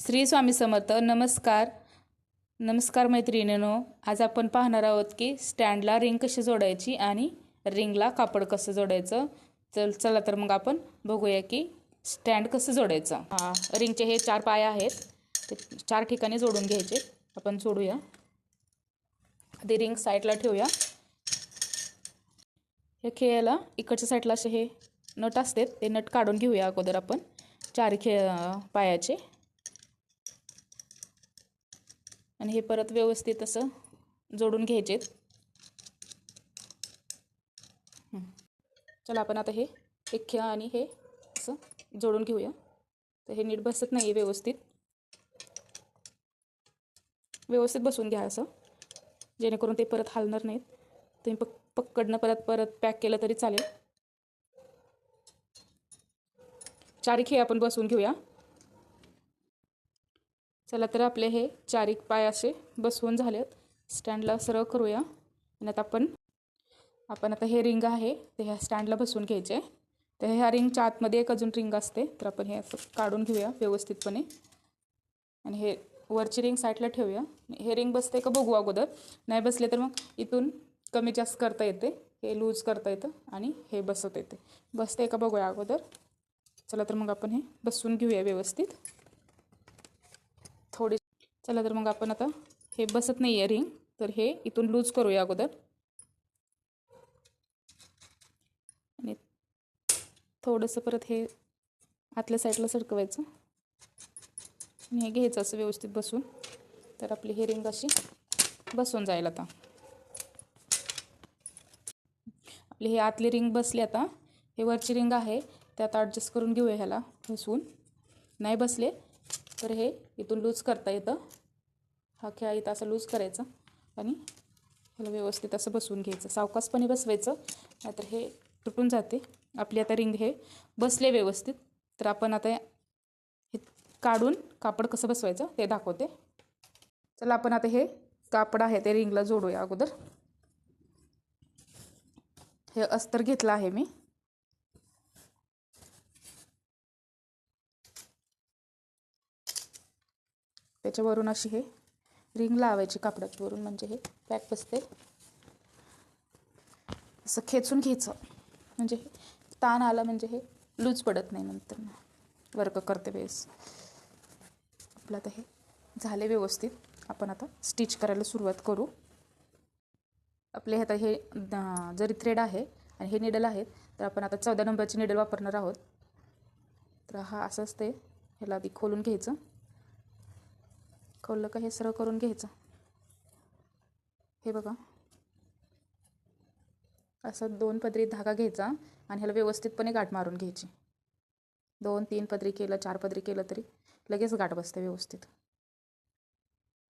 श्री स्वामी समर्थ. नमस्कार नमस्कार मैत्रिणींनो. आज आपण पाहणार आहोत की स्टँडला रिंग कशी जोडायची आणि रिंगला कापड कसं जोडायचं. चला तर मग आपण बघूया की स्टँड कसं जोडायचं. रिंगचे हे 4 पाय आहेत, ते 4 ठिकाणी जोडून घ्यायचे. आपण जोडूया. आधी रिंग साईडला ठेवूया. हे खेळायला इकडच्या साईडला असे हे नट असतात, ते नट काढून घेऊया अगोदर आपण 4 पायाचे. आणि हे परत व्यवस्थित असं जोडून घ्यायचे. चला आपण आता हे एक खेळ आणि हे असं जोडून घेऊया. तर हे नीट बसत नाही व्यवस्थित बसून घ्या असं, जेणेकरून ते परत हलणार नाहीत. तुम्ही पकडनं परत पॅक केलं तरी चालेल. 4 खेळ आपण बसवून घेऊया. चला तर आपले हे 4 पाय असे बसवून झालेत. स्टँडला सरळ करूया. आणि आता आपण आता हे रिंग आहे ते ह्या स्टँडला बसवून घ्यायचे. तर ह्या रिंगच्या आतमध्ये एक अजून रिंग असते, तर आपण हे असं काढून घेऊया व्यवस्थितपणे. आणि हे वरची रिंग साईडला ठेवूया. हे रिंग बसते का बघू अगोदर. नाही बसले तर मग इथून कमी जास्त करता येते, हे लूज करता येतं आणि हे बसवता येते. बसते का बघूया अगोदर. चला तर मग आपण हे बसवून घेऊया व्यवस्थित थोडी. चला तर मग आपण आता हे बसत नाही आहे रिंग, तर हे इथून लूज करूया अगोदर. आणि थोडंसं परत हे आतल्या साईडला सरकवायचं आणि हे घ्यायचं असं व्यवस्थित बसून. तर आपली हे रिंग अशी बसून जाईल. आता आपली हे आतली रिंग बसली. आता हे वरची रिंग आहे ते आता ॲडजस्ट करून घेऊया ह्याला बसवून. नाही बसले तर हे इथून लूज करता येतं. हा खेळा इथं असं लूज करायचं आणि ह्याला व्यवस्थित असं बसवून घ्यायचं. सावकाशपणे बसवायचं, नाहीतर हे तुटून जाते. आपली आता रिंग हे बसले व्यवस्थित. तर आपण आता हे काढून कापड कसं बसवायचं ते दाखवते. चला आपण आता हे कापड आहे ते रिंगला जोडूया अगोदर. हे अस्तर घेतलं आहे मी. त्याच्यावरून अशी हे रिंग लावायची कापडावरून, म्हणजे हे पॅक बसते. असं खेचून घ्यायचं, म्हणजे ताण आला म्हणजे हे लूज पडत नाही नंतर वर्क करते वेळेस. आपलं आता हे झाले व्यवस्थित. आपण आता स्टिच करायला सुरुवात करू. आपले आता हे जरी थ्रेड आहे आणि हे निडल आहेत, तर आपण आता 14 नंबरची निडल वापरणार आहोत. तर हा असं असते. ह्याला आधी खोलून घ्यायचं. खोललं का हे सरळ करून घ्यायचं. हे बघा, असं 2 पदरी धागा घ्यायचा आणि ह्याला व्यवस्थितपणे गाठ मारून घ्यायची. 2-3 पदरी केलं, 4 पदरी केलं तरी लगेच गाठ बसते व्यवस्थित.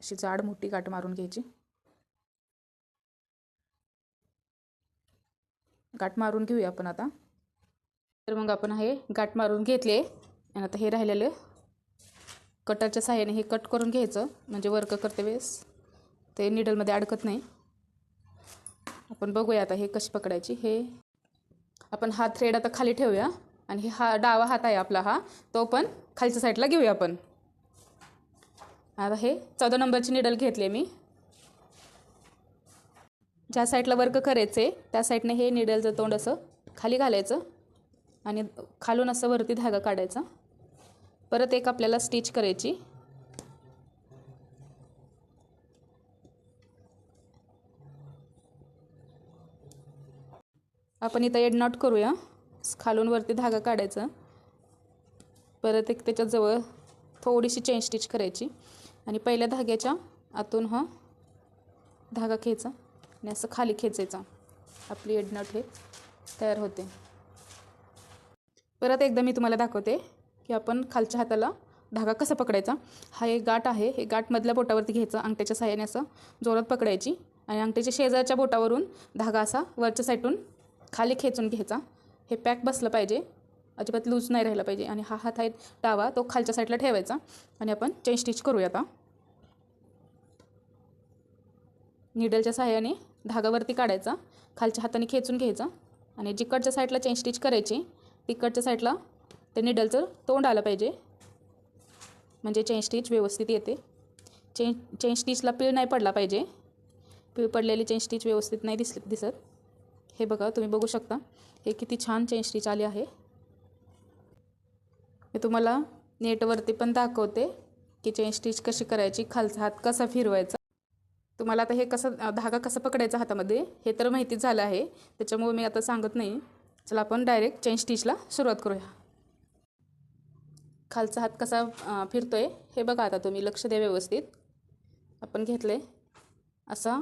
अशी जाड मोठी गाठ मारून घ्यायची. गाठ मारून घेऊया आपण आता. तर मग आपण हे गाठ मारून घेतले आणि आता हे राहिलेले कटरच्या साहाय्याने हे कट करून घ्यायचं, म्हणजे वर्क करते वेळेस ते निडलमध्ये अडकत नाही. आपण बघूया आता हे कशी पकडायची. हे आपण हा थ्रेड आता खाली ठेवूया आणि हा डावा हात आहे आपला, हा तो पण खालच्या साईडला घेऊया आपण. आता हे 14 नंबरची निडल घेतली मी. ज्या साईडला वर्क करायचे त्या साईडने हे निडलचं तोंड असं खाली घालायचं आणि खालून असं वरती धागा काढायचा. परत एक आपल्याला स्टिच करायची. आपण इथं एड नॉट करूया. खालून वरती धागा काढायचा. परत एक त्याच्याजवळ थोडीशी चेन स्टिच करायची आणि पहिल्या धाग्याच्या आतून हा धागा घ्यायचा आणि असं खाली खेचायचा. आपली एड नॉट हे तयार होते. परत एकदा मी तुम्हाला दाखवते की आपण खालच्या हाताला धागा कसा पकडायचा. हा एक गाठ आहे, हे गाठ मधल्या बोटावरती घ्यायचं, अंगठ्याच्या साहाय्याने असं जोरात पकडायची आणि अंगठ्याच्या शेजारच्या बोटावरून धागा असा वरच्या साईडून खाली खेचून घ्यायचा. हे पॅक बसलं पाहिजे, अजिबात लूज नाही राहिला पाहिजे. आणि हा हात आहे डावा, तो खालच्या साईडला ठेवायचा आणि आपण चेन स्टिच करूया. आता निडलच्या साहाय्याने धागावरती काढायचा, खालच्या हाताने खेचून घ्यायचा आणि जिकडच्या साईडला चेन स्टिच करायची तिकडच्या साईडला ते निडलचं तोंड आलं पाहिजे. म्हणजे चेन स्टिच व्यवस्थित येते. चेन स्टिचला पीळ नाही पडला पाहिजे. पीळ पडलेली चेन स्टिच व्यवस्थित नाही दिसत. हे बघा, तुम्ही बघू शकता हे किती छान चेन स्टिच आली आहे. मी तुम्हाला नेटवरती पण दाखवते की चेन स्टिच कशी करायची, खालचा हात कसा फिरवायचा. तुम्हाला आता हे कसं धागा कसा पकडायचा हातामध्ये हे तर माहितीच झालं आहे, त्याच्यामुळे मी आता सांगत नाही. चला आपण डायरेक्ट चेन स्टिचला सुरुवात करूया. खालचा हात कसा फिरतोय हे बघा. आता तुम्ही लक्ष द्या व्यवस्थित. आपण घेतले असा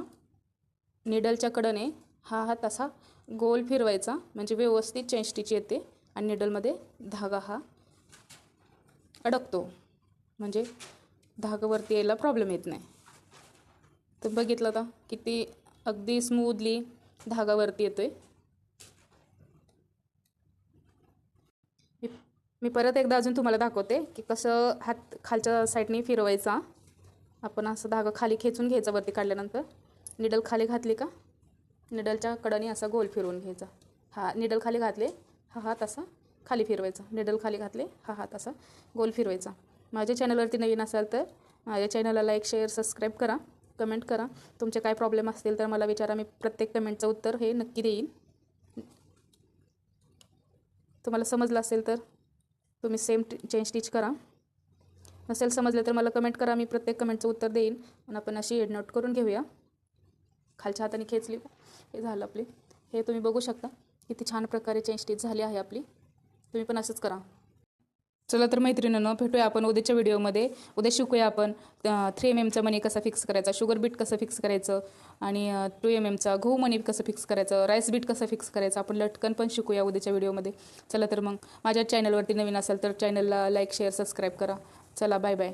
निडलच्या कडेने हा हात असा गोल फिरवायचा, म्हणजे व्यवस्थित चेन स्टिच येते आणि निडलमध्ये धागा हा अडकतो, म्हणजे धागावरती यायला प्रॉब्लेम येत नाही. तर बघितलं आता किती अगदी स्मूथली धागावरती येतोय. मी परत एकदा अजून तुम्हाला दाखवते की कसं हात खालच्या साईडने फिरवायचा. आपण असं धागा खाली खेचून घ्यायचा वरती काढल्यानंतर. निडल खाली घातली का निडलच्या कडाने असा गोल फिरवून घ्यायचा. हा निडल खाली घातले, हा हात असा खाली फिरवायचा. निडल खाली घातले, हा हात असा गोल फिरवायचा. माझ्या चॅनलवरती नवीन असाल तर माझ्या चॅनलला लाईक, शेअर, सबस्क्राईब करा. कमेंट करा. तुमचे काय प्रॉब्लेम असतील तर मला विचारा. मी प्रत्येक कमेंटचं उत्तर हे नक्की देईन. तुम्हाला समजलं असेल तर तुम्ही सेम चेन स्टिच करा. नसेल समजलं तर मला कमेंट करा. मी प्रत्येक कमेंटचं उत्तर देईन. आणि आपण अशी हेड नोट करून घेऊया. खालच्या हाताने खेचली, हे झालं आपली. हे तुम्ही बघू शकता किती छान प्रकारे चेन स्टिच झाली आहे आपली. तुम्ही पण असंच करा. चला तर मैत्रिणींनो, भेटूया आपण उद्याच्या व्हिडिओमध्ये. उद्या शिकूया आपण 3mm मनी कसा फिक्स करायचा, शुगर बीट कसं फिक्स करायचं, आणि 2mmचा गहू मनी कसं फिक्स करायचं, राईस बीट कसं फिक्स करायचं. आपण लटकन पण शिकूया उद्याच्या व्हिडिओमध्ये. चला तर मग माझ्या चॅनलवरती नवीन असेल तर चॅनलला लाईक, शेअर, सबस्क्राईब करा. चला बाय बाय.